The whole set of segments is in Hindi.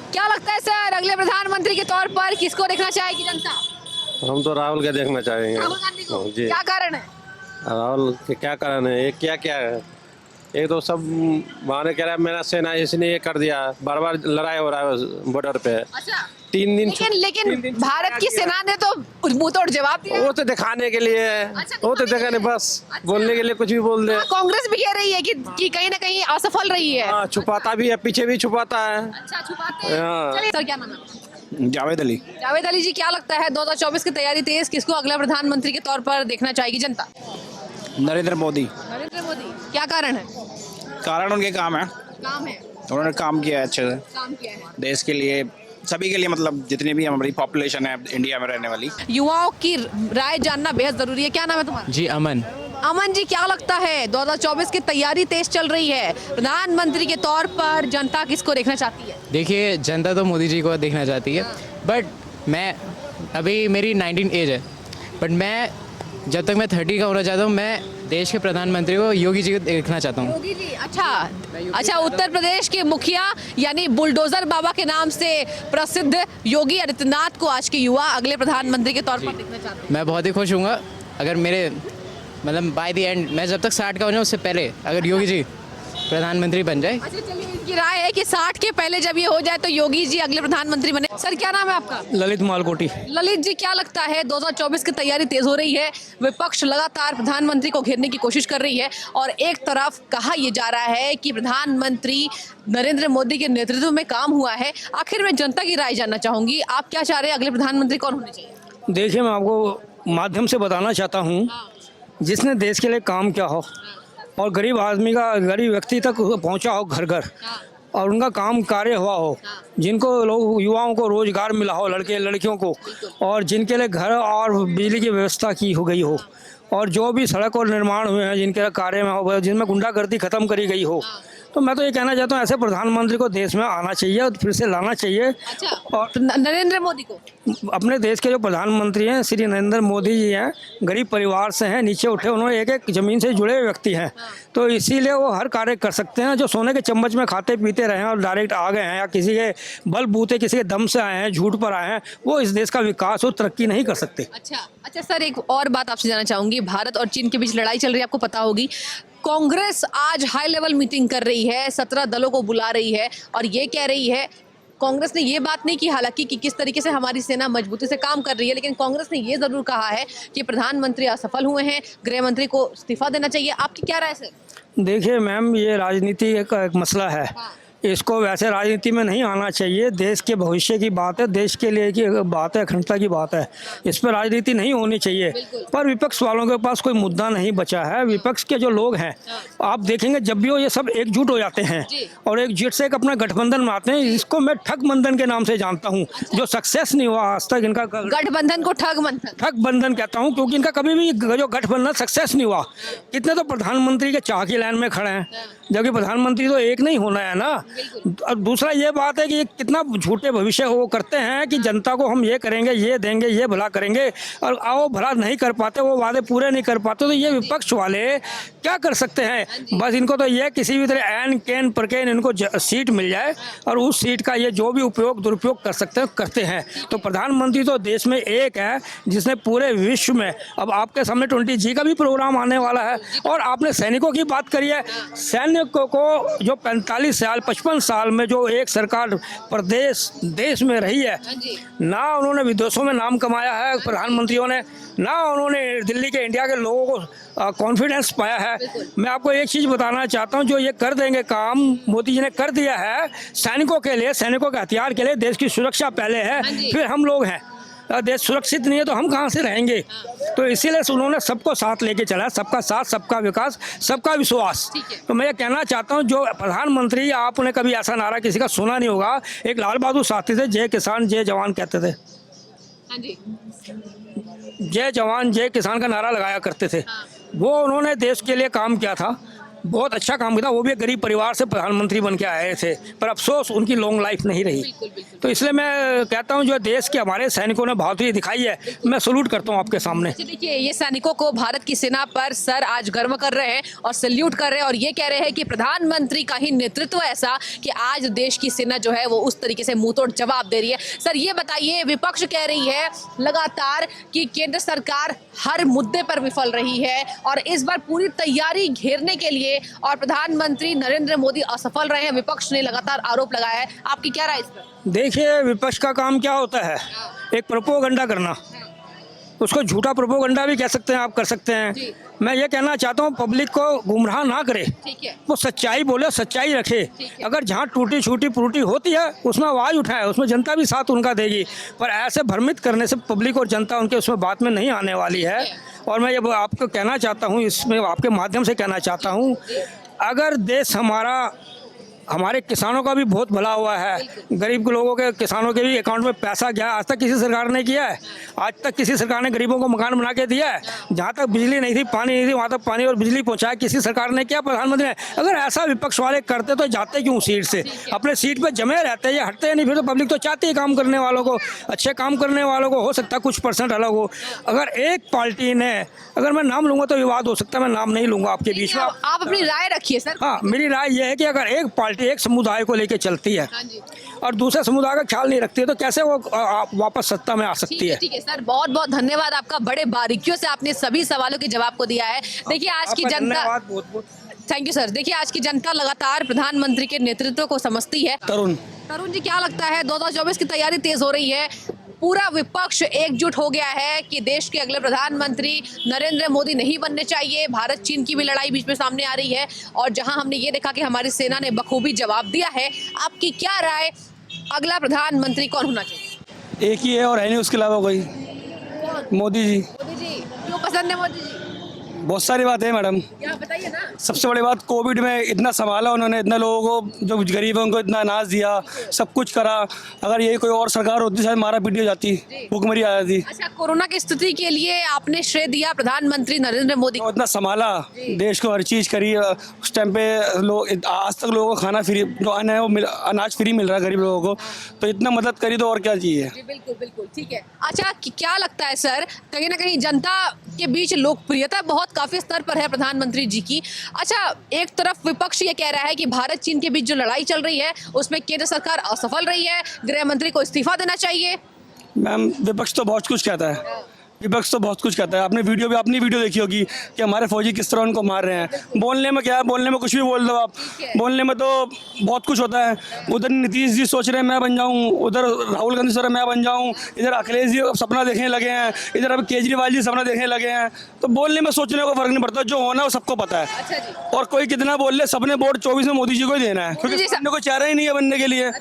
क्या लगता है सर, अगले प्रधानमंत्री के तौर पर किसको देखना चाहेगी जनता? हम तो राहुल के देखना चाहेंगे। राहुल गांधी को। जी। क्या कारण है? राहुल के क्या कारण है, ये क्या क्या है? एक तो सब बहाने कह रहा है मेरा सेना इसने ये कर दिया, बार बार लड़ाई हो रहा है बॉर्डर पे। अच्छा, 3 दिन लेकिन भारत की सेना ने तो मुंह तोड़ जवाब दिया। वो तो दिखाने के लिए है। अच्छा, वो तो दिखाने के दिखाने लिए। बस अच्छा। बोलने के लिए कुछ भी बोल दे। कांग्रेस भी कह रही है कि कहीं ना कहीं असफल रही है। हाँ, छुपाता भी है, पीछे भी छुपाता है। अच्छा, छुपाते हैं। हाँ। चलिए सर, क्या नाम है? जावेद अली। जावेद अली जी, क्या लगता है 2024 की तैयारी तेज, किसको अगला प्रधानमंत्री के तौर पर देखना चाहेगी जनता? नरेंद्र मोदी। नरेंद्र मोदी। क्या कारण है? कारण उनके काम है, काम है। उन्होंने काम किया है अच्छे से काम किया है। देश के लिए, सभी के लिए, मतलब जितनी भी हमारी पॉपुलेशन है इंडिया में रहने वाली। युवाओं की राय जानना बेहद जरूरी है। क्या नाम है तुम्हारा? जी अमन। अमन जी, क्या लगता है 2024 की तैयारी तेज चल रही है, प्रधानमंत्री के तौर पर जनता किसको देखना चाहती है? देखिए, जनता तो मोदी जी को देखना चाहती है, बट मैं अभी मेरी 19 एज है, बट मैं जब तक मैं 30 का होना चाहता हूँ, मैं देश के प्रधानमंत्री को योगी जी को देखना चाहता हूँ। योगी जी। अच्छा, उत्तर प्रदेश के मुखिया यानी बुलडोजर बाबा के नाम से प्रसिद्ध योगी आदित्यनाथ को आज के युवा अगले प्रधानमंत्री के तौर पर देखना चाहते हैं। मैं बहुत ही खुश हूँगा अगर मेरे मतलब बाय द एंड, मैं जब तक 60 का हो जाऊँ उससे पहले अगर योगी जी प्रधानमंत्री बन जाए। अच्छा, चलिए, इनकी राय है कि 60 के पहले जब ये हो जाए तो योगी जी अगले प्रधानमंत्री बने। सर, क्या नाम है आपका? ललित मालकोटी। ललित जी, क्या लगता है 2024 की तैयारी तेज हो रही है, विपक्ष लगातार प्रधानमंत्री को घेरने की कोशिश कर रही है और एक तरफ कहा यह जा रहा है कि प्रधानमंत्री नरेंद्र मोदी के नेतृत्व में काम हुआ है। आखिर में जनता की राय जानना चाहूंगी, आप क्या चाह रहे हैं, अगले प्रधानमंत्री कौन होने चाहिए? देखिए, मैं आपको माध्यम से बताना चाहता हूँ, जिसने देश के लिए काम किया हो और गरीब आदमी का, गरीब व्यक्ति तक पहुँचा हो घर घर, और उनका काम कार्य हुआ हो, जिनको लोग युवाओं को रोजगार मिला हो, लड़के लड़कियों को, और जिनके लिए घर और बिजली की व्यवस्था की हो गई हो, और जो भी सड़क और निर्माण हुए हैं जिनके कार्य में हो, जिनमें गुंडागर्दी खत्म करी गई हो, तो मैं तो ये कहना चाहता हूँ ऐसे प्रधानमंत्री को देश में आना चाहिए और फिर से लाना चाहिए। अच्छा, और तो नरेंद्र मोदी को? अपने देश के जो प्रधानमंत्री हैं श्री नरेंद्र मोदी जी हैं, गरीब परिवार से हैं, नीचे उठे, उन्होंने एक एक ज़मीन से जुड़े हुए व्यक्ति हैं, तो इसीलिए वो हर कार्य कर सकते हैं। जो सोने के चम्मच में खाते पीते रहे हैं और डायरेक्ट आ गए हैं, या किसी के बल बूते, किसी के दम से आए हैं, झूठ पर आए हैं, वो इस देश का विकास और तरक्की नहीं कर सकते। अच्छा सर, एक और बात आपसे जानना चाहूंगी, भारत और चीन के बीच लड़ाई चल रही है, आपको पता होगी। कांग्रेस आज हाई लेवल मीटिंग कर रही है, 17 दलों को बुला रही है और ये कह रही है, कांग्रेस ने ये बात नहीं की हालांकि कि किस तरीके से हमारी सेना मजबूती से काम कर रही है, लेकिन कांग्रेस ने ये जरूर कहा है कि प्रधानमंत्री असफल हुए हैं, गृह मंत्री को इस्तीफा देना चाहिए। आपकी क्या राय सर? देखिए मैम, ये राजनीति का एक मसला है, इसको वैसे राजनीति में नहीं आना चाहिए। देश के भविष्य की बात है, देश के लिए की बात है, अखंडता की बात है, इस पर राजनीति नहीं होनी चाहिए। पर विपक्ष वालों के पास कोई मुद्दा नहीं बचा है। विपक्ष के जो लोग हैं, आप देखेंगे जब भी वो ये सब एकजुट हो जाते हैं और एकजुट से एक अपना गठबंधन बनाते हैं, इसको मैं ठग बंधन के नाम से जानता हूँ, जो सक्सेस नहीं हुआ आज तक। इनका गठबंधन को ठग बंधन कहता हूँ, क्योंकि इनका कभी भी जो गठबंधन सक्सेस नहीं हुआ। कितने तो प्रधानमंत्री के चाह की लाइन में खड़े हैं, जबकि प्रधानमंत्री तो एक नहीं होना है ना। और दूसरा ये बात है कि कितना झूठे भविष्य वो करते हैं कि जनता को हम ये करेंगे, ये देंगे, ये भला करेंगे, और वो भला नहीं कर पाते, वो वादे पूरे नहीं कर पाते। तो ये विपक्ष वाले क्या कर सकते हैं? बस इनको तो ये किसी भी तरह एन कैन परकेन इनको सीट मिल जाए और उस सीट का ये जो भी उपयोग दुरुपयोग कर सकते हैं करते हैं। तो प्रधानमंत्री तो देश में एक है जिसने पूरे विश्व में, अब आपके सामने 20G का भी प्रोग्राम आने वाला है। और आपने सैनिकों की बात करी है, सैनिकों को जो 45 साल 55 साल में जो एक सरकार प्रदेश देश में रही है, ना उन्होंने विदेशों में नाम कमाया है प्रधानमंत्रियों ने, ना उन्होंने दिल्ली के इंडिया के लोगों को कॉन्फिडेंस पाया है। मैं आपको एक चीज़ बताना चाहता हूं, जो ये कर देंगे काम मोदी जी ने कर दिया है सैनिकों के लिए, सैनिकों के हथियार के लिए। देश की सुरक्षा पहले है, फिर हम लोग हैं। देश सुरक्षित नहीं है तो हम कहाँ से रहेंगे? तो इसीलिए उन्होंने सबको साथ लेके चला, सबका साथ, सबका विकास, सबका विश्वास। तो मैं ये कहना चाहता हूँ, जो प्रधानमंत्री, आपने कभी ऐसा नारा किसी का सुना नहीं होगा। एक लाल बहादुर शास्त्री थे, जय किसान जय जवान कहते थे। जय जवान जय किसान का नारा लगाया करते थे। वो उन्होंने देश के लिए काम किया था बहुत अच्छा काम किया, वो भी एक गरीब परिवार से प्रधानमंत्री बन के आए थे, पर अफसोस उनकी लॉन्ग लाइफ नहीं रही। तो इसलिए मैं कहता हूँ जो देश के हमारे सैनिकों ने बहादुरी दिखाई है, मैं सैल्यूट करता हूँ आपके सामने। अच्छा, देखिए ये सैनिकों को भारत की सेना पर सर आज गर्व कर रहे हैं और सैल्यूट कर रहे हैं और ये कह रहे हैं कि प्रधानमंत्री का ही नेतृत्व ऐसा कि आज देश की सेना जो है वो उस तरीके से मुंहतोड़ जवाब दे रही है। सर ये बताइए, विपक्ष कह रही है लगातार कि केंद्र सरकार हर मुद्दे पर विफल रही है और इस बार पूरी तैयारी घेरने के लिए और प्रधानमंत्री नरेंद्र मोदी असफल रहे हैं, विपक्ष ने लगातार आरोप लगाया है। आपकी क्या राय इस पर? देखिए विपक्ष का काम क्या होता है, एक प्रोपोगंडा करना, उसको झूठा प्रोपोगंडा भी कह सकते हैं, आप कर सकते हैं। मैं ये कहना चाहता हूँ पब्लिक को गुमराह ना करे, ठीक है, वो सच्चाई बोले, सच्चाई रखे। अगर जहाँ टूटी छूटी पुरूटी होती है उसमें आवाज़ उठाए, उसमें जनता भी साथ उनका देगी, पर ऐसे भ्रमित करने से पब्लिक और जनता उनके उसमें बात में नहीं आने वाली है। और मैं ये आपको कहना चाहता हूँ, इसमें आपके माध्यम से कहना चाहता हूँ, अगर देश हमारे किसानों का भी बहुत भला हुआ है, गरीब लोगों के किसानों के भी अकाउंट में पैसा गया, आज तक किसी सरकार ने किया है? आज तक किसी सरकार ने गरीबों को मकान बना के दिया है? जहाँ तक बिजली नहीं थी, पानी नहीं थी, वहाँ तक पानी और बिजली पहुँचाया किसी सरकार ने किया? प्रधानमंत्री ने? अगर ऐसा विपक्ष वाले करते तो जाते क्यों सीट से? अपने सीट पर जमे रहते, ये हटते नहीं। फिर तो पब्लिक तो चाहती है काम करने वालों को, अच्छे काम करने वालों को, हो सकता है कुछ % अलग हो। अगर एक पार्टी ने, अगर मैं नाम लूँगा तो विवाद हो सकता है, मैं नाम नहीं लूँगा आपके बीच में। आप अपनी राय रखिए सर। हाँ, मेरी राय यह है कि अगर एक पार्टी एक समुदाय को लेकर चलती है और दूसरे समुदाय का ख्याल नहीं रखती है तो कैसे वो वापस सत्ता में आ सकती है? ठीक है सर, बहुत बहुत धन्यवाद आपका, बड़े बारीकियों से आपने सभी सवालों के जवाब को दिया है। देखिए आज की जनता, थैंक यू सर। देखिए आज की जनता लगातार प्रधानमंत्री के नेतृत्व को समझती है। तरुण जी क्या लगता है, 2024 की तैयारी तेज हो रही है, पूरा विपक्ष एकजुट हो गया है कि देश के अगले प्रधानमंत्री नरेंद्र मोदी नहीं बनने चाहिए, भारत चीन की भी लड़ाई बीच में सामने आ रही है और जहां हमने ये देखा कि हमारी सेना ने बखूबी जवाब दिया है। आपकी क्या राय, अगला प्रधानमंत्री कौन होना चाहिए? एक ही है और है नहीं उसके अलावा कोई। मोदी जी। मोदी जी क्यों पसंद है मोदी जी? बहुत सारी बात है मैडम। क्या बताइए ना। सबसे बड़ी बात, कोविड में इतना संभाला उन्होंने, इतना लोगों को जो गरीब है उनको इतना अनाज दिया, सब कुछ करा। अगर यही कोई और सरकार होती शायद मारा पीटी हो जाती, भूखमरी आ जाती। अच्छा, कोरोना की स्थिति के लिए आपने श्रेय दिया प्रधानमंत्री नरेंद्र मोदी को। इतना संभाला, देश को हर चीज़ करी। उस टाइम पे लोग, आज तक लोगों को खाना फ्री, जो अन्न है वो अनाज फ्री मिल रहा है गरीब लोगों को, तो इतना मदद करी तो और क्या चाहिए। बिल्कुल बिल्कुल, ठीक है। अच्छा क्या लगता है सर, कहीं ना कहीं जनता के बीच लोकप्रियता बहुत काफी स्तर पर है प्रधानमंत्री जी की। अच्छा, एक तरफ विपक्ष ये कह रहा है कि भारत चीन के बीच जो लड़ाई चल रही है उसमें केंद्र सरकार असफल रही है, गृह मंत्री को इस्तीफा देना चाहिए। मैम विपक्ष तो बहुत कुछ कहता है, विपक्ष तो बहुत कुछ कहता है। आपने अपनी वीडियो देखी होगी कि हमारे फौजी किस तरह उनको मार रहे हैं। बोलने में क्या है, बोलने में कुछ भी बोल दो आप, बोलने में तो बहुत कुछ होता है। उधर नीतीश जी सोच रहे हैं मैं बन जाऊं, उधर राहुल गांधी सोच रहे हैं मैं बन जाऊं, इधर अखिलेश जी सपना देखने लगे हैं, इधर अब केजरीवाल जी सपना देखने लगे हैं। तो बोलने में सोचने को फर्क नहीं पड़ता, जो होना है वो सबको पता है। अच्छा जी। और कोई कितना बोल ले, सबने वोट 24 में मोदी जी को ही देना है, क्योंकि सामने कोई चारा ही नहीं है बनने के लिए।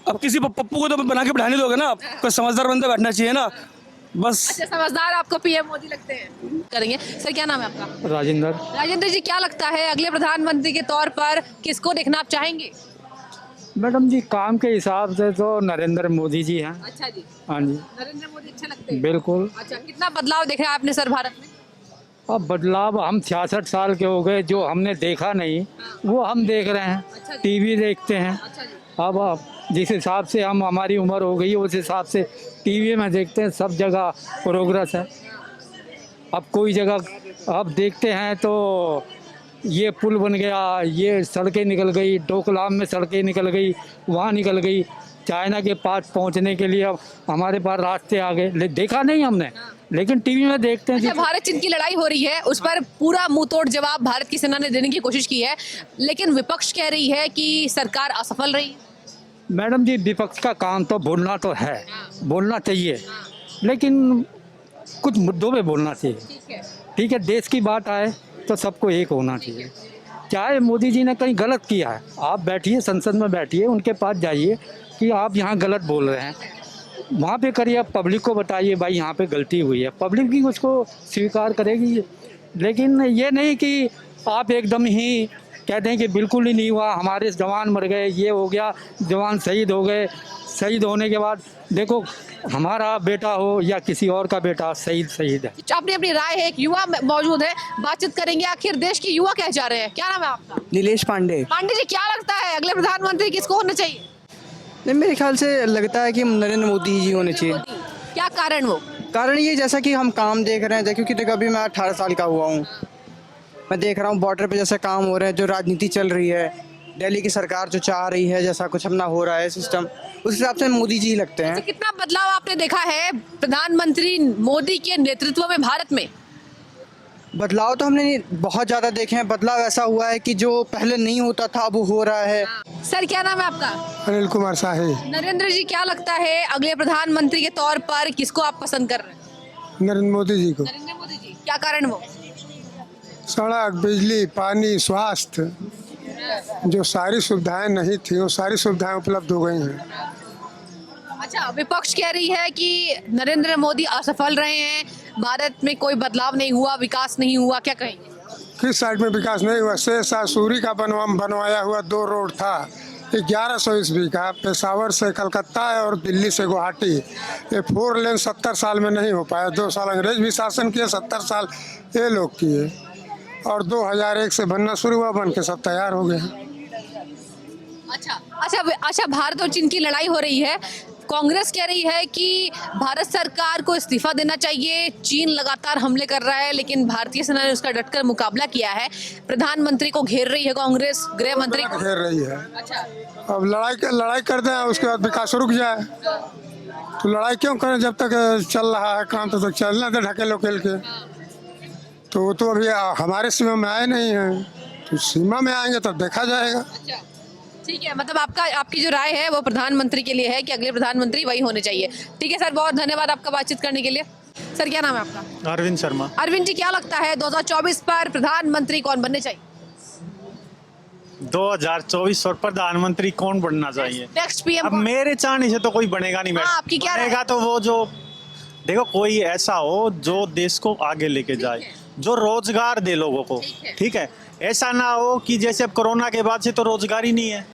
अब किसी पप्पू को तो बना के बिठाने दोगे ना, आप कोई समझदार बंदा बैठना चाहिए ना, बस। अच्छा, समझदार आपको पीएम मोदी लगते हैं। करेंगे सर, क्या नाम है आपका? राजेंद्र जी, क्या लगता है अगले प्रधानमंत्री के तौर पर किसको देखना आप चाहेंगे? मैडम जी काम के हिसाब से तो नरेंद्र मोदी जी हैं। अच्छा जी, हाँ जी, नरेंद्र मोदी अच्छे लगते हैं। बिल्कुल। अच्छा, कितना बदलाव देखा है आपने सर भारत में? अब बदलाव, हम 66 साल के हो गए, जो हमने देखा नहीं वो हम देख रहे हैं। अच्छा जी। टीवी देखते हैं। अच्छा जी। अब जिस हिसाब से हमारी उम्र हो गई उस हिसाब से टीवी में देखते हैं, सब जगह प्रोग्रेस है। अब कोई जगह अब देखते हैं तो ये पुल बन गया, ये सड़कें निकल गई, डोकलाम में सड़कें निकल गई, वहाँ निकल गई, चाइना के पास पहुँचने के लिए अब हमारे पास रास्ते आ गए। देखा नहीं हमने, लेकिन टीवी में देखते हैं। अच्छा, भारत चीन की लड़ाई हो रही है, उस पर पूरा मुंहतोड़ जवाब भारत की सेना ने देने की कोशिश की है, लेकिन विपक्ष कह रही है कि सरकार असफल रही। मैडम जी विपक्ष का काम तो बोलना तो है, बोलना चाहिए, लेकिन कुछ मुद्दों पे बोलना चाहिए। ठीक है, देश की बात आए तो सबको एक होना चाहिए। चाहे मोदी जी ने कहीं गलत किया है, आप बैठिए संसद में, बैठिए उनके पास जाइए कि आप यहाँ गलत बोल रहे हैं, वहाँ पे करिए, आप पब्लिक को बताइए भाई यहाँ पे गलती हुई है, पब्लिक भी उसको स्वीकार करेगी। लेकिन ये नहीं कि आप एकदम ही कहते हैं कि बिल्कुल ही नहीं हुआ, हमारे जवान मर गए, ये हो गया, जवान शहीद हो गए, शहीद होने के बाद देखो हमारा बेटा हो या किसी और का बेटा शहीद है। अपनी अपनी राय है, एक युवा मौजूद है, बातचीत करेंगे आखिर देश के युवा क्या चाह रहे हैं। क्या नाम है आपका? नीलेश पांडे। पांडे जी, क्या लगता है अगले प्रधानमंत्री किसको होना चाहिए? नहीं, मेरे ख्याल से लगता है कि नरेंद्र मोदी जी होने चाहिए। क्या कारण वो? कारण ये जैसा कि हम काम देख रहे हैं, क्योंकि देखो अभी मैं 18 साल का हुआ हूँ, मैं देख रहा हूँ बॉर्डर पे जैसे काम हो रहे हैं, जो राजनीति चल रही है, दिल्ली की सरकार जो चाह रही है जैसा कुछ अपना हो रहा है सिस्टम, उस हिसाब से मोदी जी ही लगते हैं। तो कितना बदलाव आपने देखा है प्रधानमंत्री मोदी के नेतृत्व में भारत में? बदलाव तो हमने बहुत ज़्यादा देखे हैं। बदलाव ऐसा हुआ है कि जो पहले नहीं होता था अब हो रहा है। सर, क्या नाम है आपका? अनिल कुमार शाही। नरेंद्र जी, क्या लगता है अगले प्रधानमंत्री के तौर पर किसको आप पसंद कर रहे हैं? नरेंद्र मोदी जी को। नरेंद्र मोदी जी, क्या कारण वो? सड़क, बिजली, पानी, स्वास्थ्य, जो सारी सुविधाएं नहीं थी वो सारी सुविधाएं उपलब्ध हो गई हैं। अच्छा, विपक्ष कह रही है कि नरेंद्र मोदी असफल रहे हैं, भारत में कोई बदलाव नहीं हुआ, विकास नहीं हुआ, क्या कहेंगे? किस साइड में विकास नहीं हुआ? शेरशाह सूरी का बनवाया हुआ 2 रोड था 1100 ईस्वी का, पेशावर से कलकत्ता और दिल्ली से गुवाहाटी। ये 4 लेन 70 साल में नहीं हो पाया। 2 साल अंग्रेज भी शासन किए, 70 साल ये लोग किए, और 2001 से बनना शुरू हुआ, बन के सब तैयार हो गए। अच्छा, भारत और चीन की लड़ाई हो रही है। कांग्रेस कह रही है कि भारत सरकार को इस्तीफा देना चाहिए, चीन लगातार हमले कर रहा है, लेकिन भारतीय सेना ने उसका डटकर मुकाबला किया है। प्रधानमंत्री को घेर रही है कांग्रेस, गृह मंत्री को घेर रही है। अच्छा, अब लड़ाई कर दें, उसके बाद विकास रुक जाए, तो लड़ाई क्यों करें? जब तक चल रहा है काम तब तक चलने दे ढकेलो खेल के। तो वो तो अभी हमारे सीमा में आए नहीं हैं, तो सीमा में आएंगे तब देखा जाएगा। अच्छा, ठीक है। मतलब आपकी जो राय है वो प्रधानमंत्री के लिए है कि अगले प्रधानमंत्री वही होने चाहिए। ठीक है सर, बहुत धन्यवाद आपका बातचीत करने के लिए। सर, क्या नाम है आपका? अरविंद शर्मा। अरविंद जी, क्या लगता है 2024 पर प्रधानमंत्री कौन बनने चाहिए? 2024 और प्रधानमंत्री कौन बनना चाहिए? नेक्स्ट पीएम अब मेरे चाहने से तो कोई बनेगा नहीं। मैडम, आपकी क्या राय? बनेगा तो वो जो देखो कोई ऐसा हो जो देश को आगे लेके जाए, जो रोजगार दे लोगों को। ठीक है, ऐसा ना हो कि जैसे अब कोरोना के बाद से तो रोजगार ही नहीं है।